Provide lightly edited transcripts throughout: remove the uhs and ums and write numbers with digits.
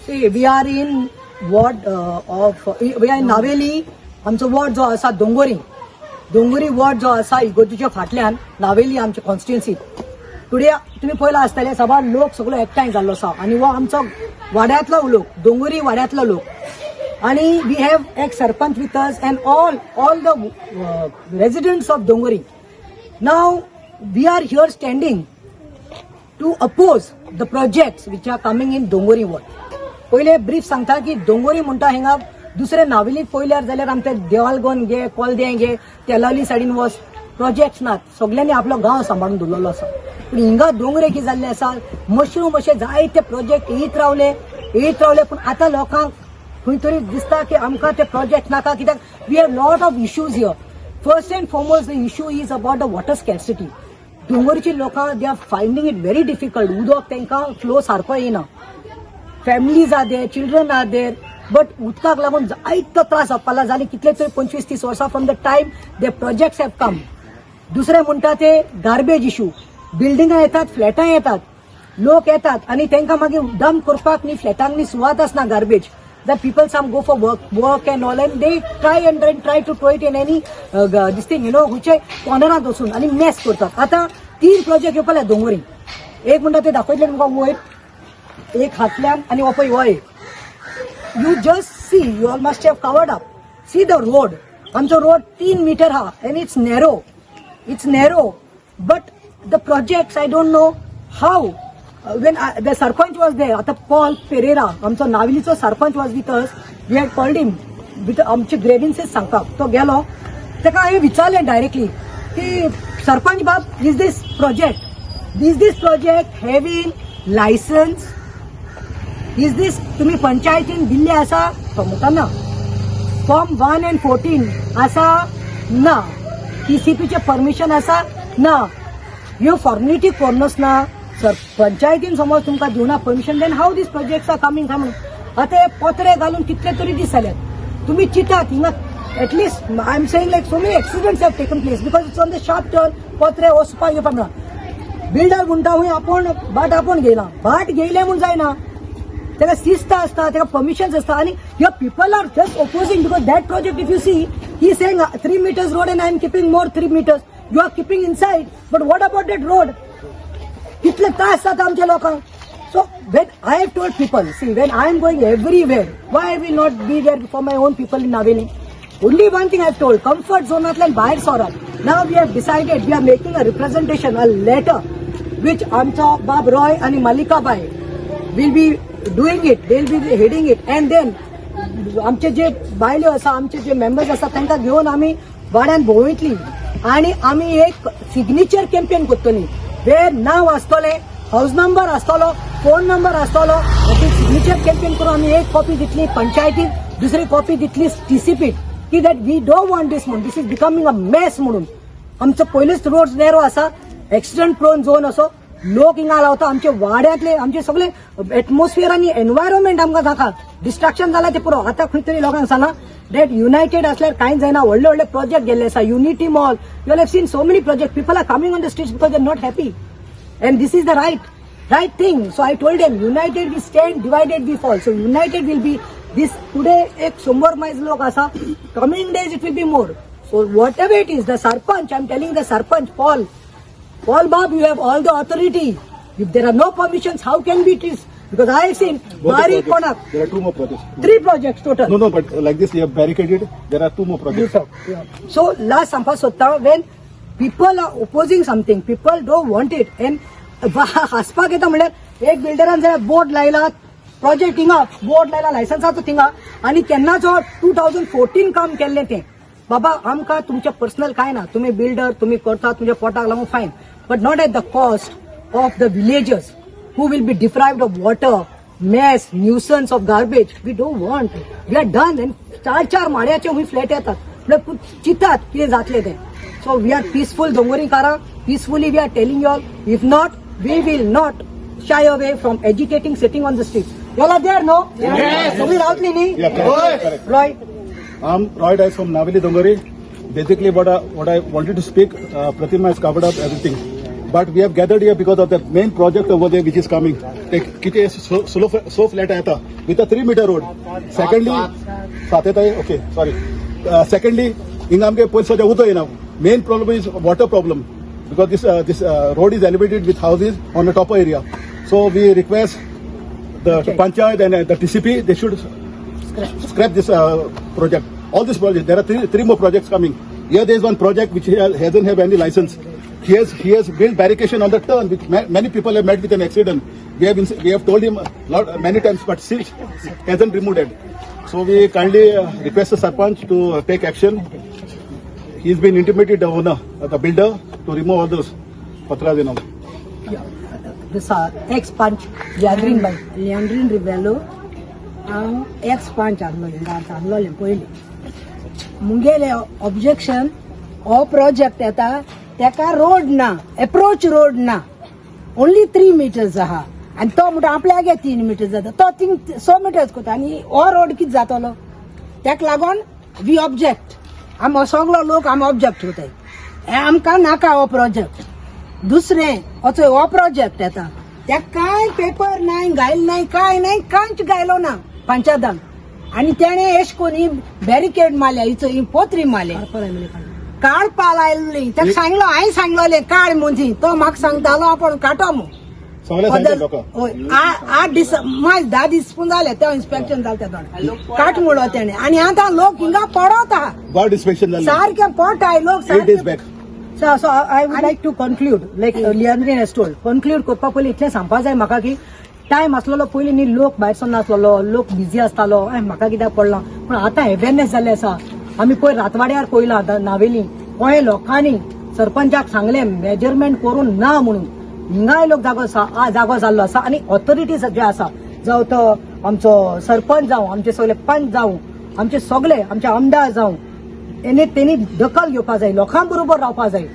See, we are in ward we are in Naveli. आमचो ward जो आसा दोंगोरी ward जो आसा इगोर्जीच्या फाटल्यान नावेली आमच्या कॉन्स्टिट्युएन्सी. टुडे तुम्ही पळयला आसतले सभा लोक सगळो एकठांय जाल्लो आसा आनी हो आमचो वाड्यांतलो लोक दोंगोरी वाड्यांतलो लोक. आणि वी हॅव एक sarpanch with us and all the residents of Dongori. Now we are here standing to oppose the projects which are coming in Dongori ward. पहिले ब्रीफ सांगता की दोंगोरी म्हणटा हिंगा दुसरे नावेलीत पयल्यार जाल्यार आमचे देवालगोन घे कोलदें घे तेलावली सायडीन वच प्रोजेक्ट्स नात. सगळ्यांनी आपलो गांव सांबाळून दवरलेलो आसा. पूण हिंगा दोंगरे कितें जाल्ले आसा मशरूम अशे जायते प्रोजेक्ट येत रावले पूण आतां लोकांक खंय तरी दिसता की आमकां ते प्रोजेक्ट नाका. कित्याक we have lot of issues here. First and foremost the issue is about the water scarcity. दोंगरची लोकां they are finding it very difficult. उदक तांकां फ्लो सारको येना. Families are there, children are there, but उदकाक लागून जायतो त्रास जावपाक जाली कितले तरी 25-30 वर्सां from the time they projects have come. दुसरे म्हणटा ते गार्बेज इश्यू. बिल्डिंगां येतात, फ्लॅटां येतात, लोक येतात आणि तांकां मागीर डंप करपाक न्ही फ्लॅटांनी सुवात आसना garbage. That people some go for work and all, and they try to throw it in any this thing, हुचे कॉर्नरात बसून आणि मेस करतात. आता 3 प्रोजेक्ट येवपाले दोंगोरी. एक म्हणटा ते दाखयतले तुमकां वयर एक हातल्यान आणि हो पळय हो एक. You just see, you all must have covered up. See the road. आमचो रोड 3 मीटर हा and it's narrow. But the projects, I don't know how. When the sarpanch was there, आता Paul Pereira, आमचा नावेलीचो sarpanch was with us. We had called him with आमचे ग्रेव्हन्सेस सांगपाक. तो गेलो, ताका हांवें विचारलें डायरेक्टली की सरपंच बाब, is this project having licence? Is this तुम्ही पंचायतीन दिल्ले आसा? तो म्हणटा ना. फॉर्म 1 and 14 आसा? ना. TCPचे परमिशन आसा? ना. ह्यो फॉर्मेलिटी कोन्नस ना. सर पंचायतीन समज तुमकां दिवना permission, then how these projects are coming. आता हे पोत्रे घालून कितले तरी दीस जाल्यात. तुम्ही चितात हिंगा at least I am saying like so many accidents have taken place because it's on the sharp turn. पोत्रे वचपाक येवपाक ना. बिल्डर म्हणटा हूंय आपण घेयना. बाट घेयले म्हूण जायना. ताका शिस्त आसता, ताका परमिशन्स आसता. आणि ह्यो people are just opposing because that project if you see he saying 3 meters road and I am keeping more 3 meters. You are keeping inside, but what about that road? कितले त्रास जाता आमच्या लोकांक. So when I have told people, see when I am going everywhere, why I will not be there for my own people in Navelim? Only one thing I have told, comfort झोनातल्यान भायर सरात. Now we have decided, we are making a representation, a letter which आमचा बाब रॉय आणि Mallikabai will be doing it, they will be heading it. And then आमचे जे बायल्यो आसा, आमचे जे मेंबर्स आसा तांकां घेवन आमी वाड्यान भोंवयतली आणि आमी एक सिग्नेचर कॅम्पेन करतली. वेर नाव आसतले, हाऊस नंबर आसतलो, फोन नंबर आसतलो. सिग्नेचर कॅम्पेन करून आम्ही एक कॉपी दितली पंचायतीक, दुसरी कॉपी दितली TCP की दॅट वी डोंट वॉन्ट दिस म्हणून. दिस इज बिकमिंग अ मेस म्हणून. आमचो पयलीच रोड नेरो आसा, एक्सिडेंट प्रोन झोन असो. लोक हिंगा रावता. आमचे वाड्यांतले आमचे सगळे एटमॉस्फियर आणि एन्व्हायरमेंट आमकां नाका. डिस्ट्रॅक्शन जाला ते पुरो. आता खंय तरी लोकांक सांगना दॅट युनायटेड असल्यार कांय जायना. व्हडले प्रोजेक्ट गेल्ले आसा. Unity mall, you have seen so many project. People are coming on the streets because they are not happy. And this is the right thing. So I told them, united we stand, divided we fall. So united will be this. Today ek 100 miles log asa. Coming days it will be more. So whatever it is, the sarpanch, I'm telling the sarpanch, Paul Bab, you have all the authority. If there are no permissions, how can be it is? Because I have seen Bari Konak. There are 2 more projects. 3 projects total. No, but like this, you have barricaded. There are 2 more projects. Yeah. So last Sampa Sotta, when people are opposing something, people don't want it. And हसपाक येता म्हणल्यार एक बिल्डरान जर board लायला, project थिंगा board लायला लायसन्साचो थिंगा, आणि केन्नाचो 2014 काम केल्लें तें. बाबा आमकां तुमचें पर्सनल कांय ना. तुम्ही बिल्डर, तुम्ही करता तुमच्या पोटाक लागून फायन, but not at the cost of the villagers who will be deprived of water, mess, nuisance of garbage. We don't want. We are done. And 4 माळ्याचे हुंय flat येतात. चितात कितें जातलें तें. So we are peaceful Dongoringkara. Peacefully we are telling you all. If not, we will not shy away from agitating, sitting on the streets. You all are there, no? Yes. Somebody Rautli, ni? Yeah, correct. Roy. I'm Roy Dice from Naveli Dongori. Basically, what I wanted to speak, Pratima has covered up everything. But we have gathered here because of the main project over there which is coming. किती so flat आहे आता with a 3-meter road. Secondly, सात येत आहे. Okay, sorry. Secondly, हिंगा आमगे पयस सध्या उदक येना. Main problem is water problem because this road is elevated with houses on the top area. So we request the Panchayat and the TCP, they should scrap this project. All these projects, there are three more projects coming. Here there is one project which hasn't have any license. He has built barricade on the turn, which many people have met with an accident. We have told him many times, but still hasn't removed it. So we kindly request the Sarpanch to take action. He's been intimated the owner, the builder, to remove all those patras, you know. This ex-punch, Leandrin Rivelo, ex-punch Arlo Poili. Mungele objection, or project eta, teka road na, approach road na, only 3 meters aha. And तो मोठा आपल्या गे 3 meters जाता तो 100 meters कोता आणि और road किती जातलो त्याक लागून वी ऑब्जेक्ट आम सगळो लोक आम ऑब्जेक्ट होताय आमकां नाका हो प्रोजेक्ट दुसरे असो हो प्रोजेक्ट येता त्या काय पेपर नाही गायल नाही काय नाही कांच गायलो ना पंचायतान आणि त्याने एश कोणी बॅरिकेड मारल्या हिचो ही पोत्री मारले काडपा लायली त्याक सांगलो हांवें सांगलोले काड म्हणून तो म्हाका सांगतालो आपण काटो मग आठ दीस माझ 10 दीस पूण जाले तेव्हा इन्स्पेक्शन जालें तेन्ना काट म्हणलो तेणे आणि आता लोक हिंगा पडत आहा बर्ड इन्स्पेक्शन झालं सारखे पट आहे लोक 8 days back. So I would like to conclude, like Leandrin has told, conclude करपा पयलीं इतलें सांगपा जाय म्हाका की टायम आसलेलो पयलीं न्ही लोक भायर सरना आसलेलो लोक बिजी आसतालो म्हाका कित्याक पडलां पूण आतां अवेरनेस जाल्लें आसा आमी पयर रातवाड्यार पयलां नावेली गोंय लोकांनी सरपंचाक सांगलें मेजरमेंट करून ना म्हणून हिंगाय लोक जागो जाल्लो आसा आनी ऑथॉरिटीज जे आसा जावं तो आमचो सरपंच जावं आमचे सगळे पंच जावं आमचे सगळे आमचे आमदार जावं तेणी दखल घेवपा जाय लोकां बरोबर रावपा जाय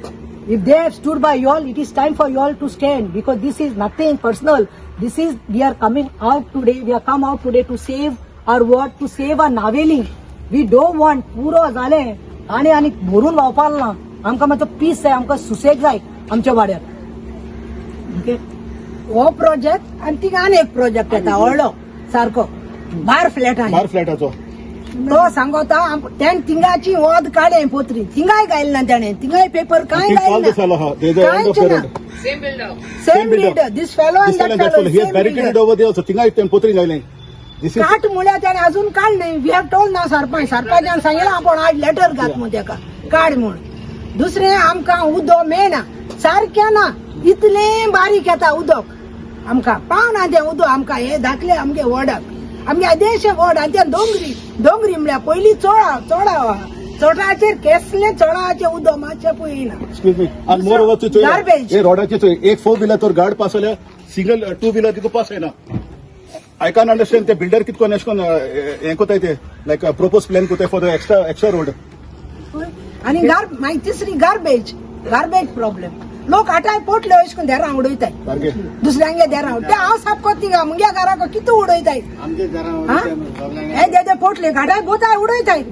if they have stood by you all it is time for you all to stand because these is nothing personal this is we are coming out today we are come out today to save our what to save our Navelim we don't want पुरो जालें आनी भरून रावपाक ना आमकां मातसो piece जाय आमकां सुसेग जाय आमच्या वाड्यार ओके हो प्रोजेक्ट आनी थिंगा आनी एक प्रोजेक्ट येता व्हडलो सारको बार फ्लॅटाचो तो सांगता तेणे थिंगाची वोद काडे पोत्री थिंगाय गायल ना तेणे थिंगाय पेपर काय गायल ना same builder this fellow end that fellow he has barricaded over there so थिंगाय तेणे पोत्री गायले काट म्हळ्यार तेणे अजून काडले वी हॅव टोल्ड ना सरपंचान सांगला आपण आज लेटर घात म्हणून तेका काड म्हूण दुसरें आमकां उदो मेळना सारकें ना इतले बारीक येता उदक आमकां पावना तें उदक आमकां हे धाकले आमगे वॉर्डाक आमगे अदेशे वॉर्ड आनी ते दोंगरी म्हळ्यार पयलीं चोडाचेर केसले चोडाचें उदक मातशें पळयना एक्सक्यूज मी आणि मोर ओवर तू हे रोडाचे चोय एक 4 व्हीलर तर गार्ड पास जाल्यार सिंगल 2 व्हीलर तिका पास जायना आय कॅन अंडरस्टँड ते बिल्डर कितकोन एश कोन हें कोताय ते लायक प्रोपोज प्लॅन कोताय फॉर द एक्स्ट्रा रोड आनी तिसरी गार्बेज प्रॉब्लेम लोक आटाय पोटले अशें देरा उडयताय दुसऱ्यांगे देरा ते हांव साफ कोत्ती गा मुगे घराक कितू उडयताय हे देदे पोटले घाटाय बोताय उडयताय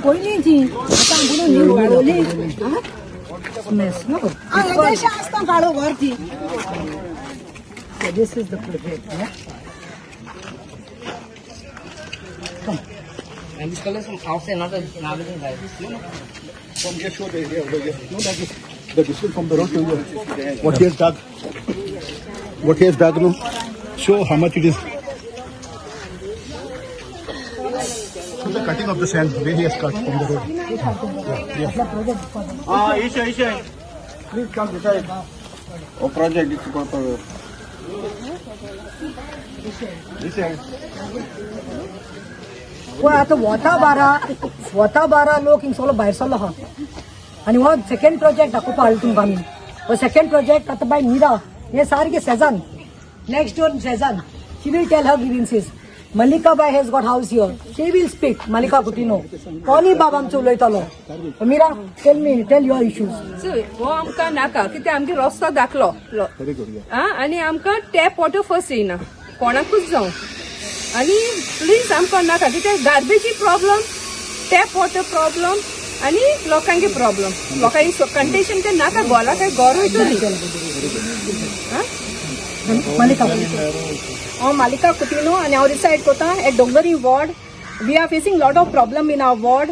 पयलींची आतां म्हणून न्ही वाडोली काढो वरती this is the project And this color from outside, not everything like this. From here, show the area over here. No, that is the distance from the road to here. What he has dug. What he has dug, no? Show how much it is. So the cutting of the sand, where he has cut from the road. Yeah. Isha. Please come this side. Oh, project is got this side. पण आता वता बारा लोक हिंग सगळो भायर सरलो आहा आनी हो सेकंड प्रोजेक्ट दाखोवपा हाडलो तुमकां आमी हो सेकंड प्रोजेक्ट आतां बाय निरा हे सारके सेजान नेक्स्ट डोर सेजान she will tell her grievances Malika Bai has got house here. She will speak. Malika Coutinho. Koni baba आमचो उलयतलो. Mira, tell your issues. वो आमकां नाका कित्याक आमगे रस्तो धाकलो आनी आमकां टॅप वॉटर फर्स्ट येना कोणाकूच जावं आनी प्लीज आमकां नाका कित्याक गार्बेजी प्रॉब्लम टॅप वॉटर प्रॉब्लम आनी लोकांगे प्रॉब्लम लोकांगे कंडिशन ते नाका गोला काय गोरो येतली हांव मालिका कुटिनो आनी हांव रिसायड कोता at Dongri ward we are facing lot of problem in our ward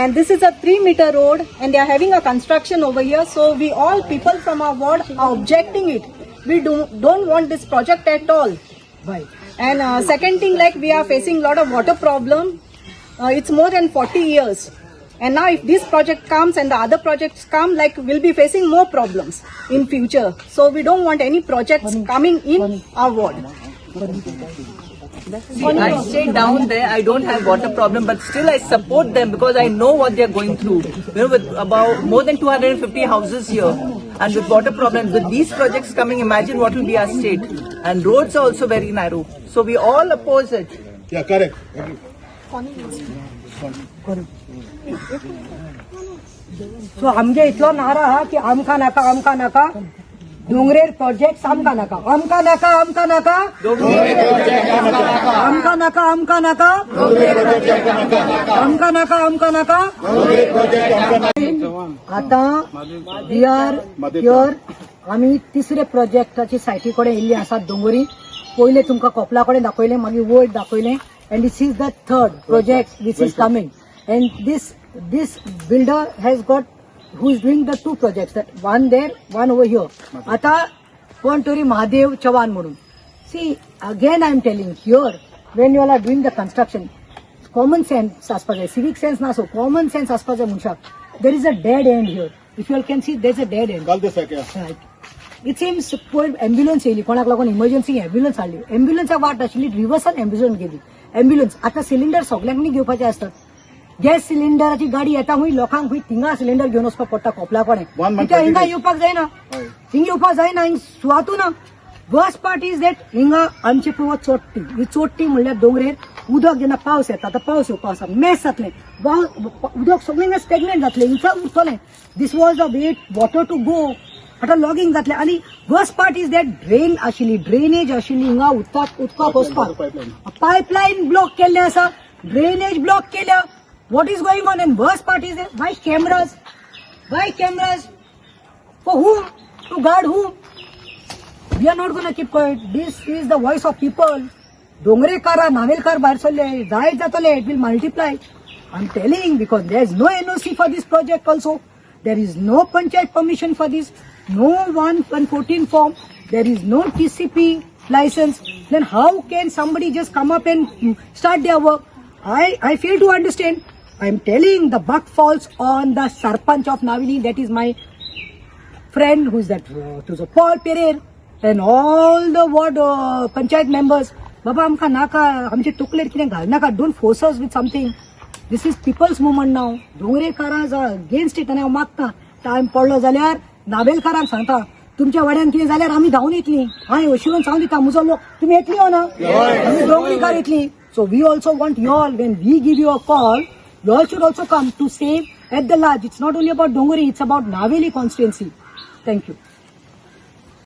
and this is a 3-meter road and they are having a construction over here, so we all people from our ward are objecting it. We don't want this project at all. Right. And second thing, like we are facing lot of water problem. It's more than 40 years and now if this project comes and the other projects come, like we'll be facing more problems in future, so we don't want any projects coming in our ward. I stay down there. I don't have water problem, but still I support them because I know what they are going through. You know, with about more than 250 houses here, and with water problems, with these projects coming, imagine what will be our state. And roads are also very narrow, so we all oppose it. Yeah, correct. So आमगे इतलो नारा हा की आमका नाका डोंगरेर project आमका नाका आमका नाका आमका नाका आता वी आर हियर आमी तिसरे प्रोजेक्टाची सायटी कडेन येयल्ली आसात डोंगरी पयले तुमकां कोपला कडेन दाखयलें मागीर वयर दाखयलें and this is the third project which is coming and this builder has got who is doing the two projects, that one there, one over here. Ata Pontori Mahadev Chavan Mudun. See, again I am telling here, when you all are doing the construction, common sense as far as civic sense na so, common sense as far as Munshak, there is a dead end here. If you all can see, there is a dead end. Right. It seems ambulance येयली कोणाक लागून emergency ambulance हाडली ambulance वाट आशिल्ली रिवर्सान ambulance गेली ambulance आता cylinder सगळ्यांनी घेवपाचे असतात गॅस सिलिंडराची गाडी येता हुई लोकांक हुई थिंगा सिलिंडर घेवन वचपाक पडटा कोपला कडेन हिंगा येवपाक जायना हिंग सुवातू ना वर्स्ट पार्ट इज दॅट हिंगा आमची पळय चोट्टी ही चोट्टी म्हणल्यार डोंगरेर उदक जेन्ना पावस येता आतां पावस येवपाक आसा मेस जातलें उदक सगळें स्टेगनेंट जातलें हिंगा उरतलें this was the way water to go आतां लॉगिंग जातलें आनी worst part is that drain आशिल्ली ड्रेनेज आशिल्ली हिंगा उदकाक वचपाक पायपलायन ब्लॉक केल्लें आसा ड्रेनेज ब्लॉक केल्या What is going on? And worst part is that why cameras? Why cameras? For whom? To guard whom? We are not going to keep quiet. This is the voice of people. Dongrekara, Navelkar, Barsole, Zai Zatole, it will multiply. I'm telling because there is no NOC for this project also. There is no Panchayat permission for this. No 114 form. There is no TCP license. Then how can somebody just come up and start their work? I fail to understand. I'm telling the buck falls on the Sarpanch of Navini, that is my friend who is that to the Paul Pereira and all the ward panchayat members. Baba amka naka amche tukler kine ghal naka, don't force us with something. This is people's movement now. Dongrekars are against it and I magta time पडलो जाल्यार नावेलकारांक सांगता तुमच्या वाड्यान कितें जाल्यार आमी धांवन येतली हांव अशिवन सांगून दिता म्हजो लोक तुमी येतली हो ना आमी डोंगरीकार येतली. So we also want you all, when we give you a call, you all should also come to save at the large. It's not only about Dongari, it's about Naveli constituency. Thank you.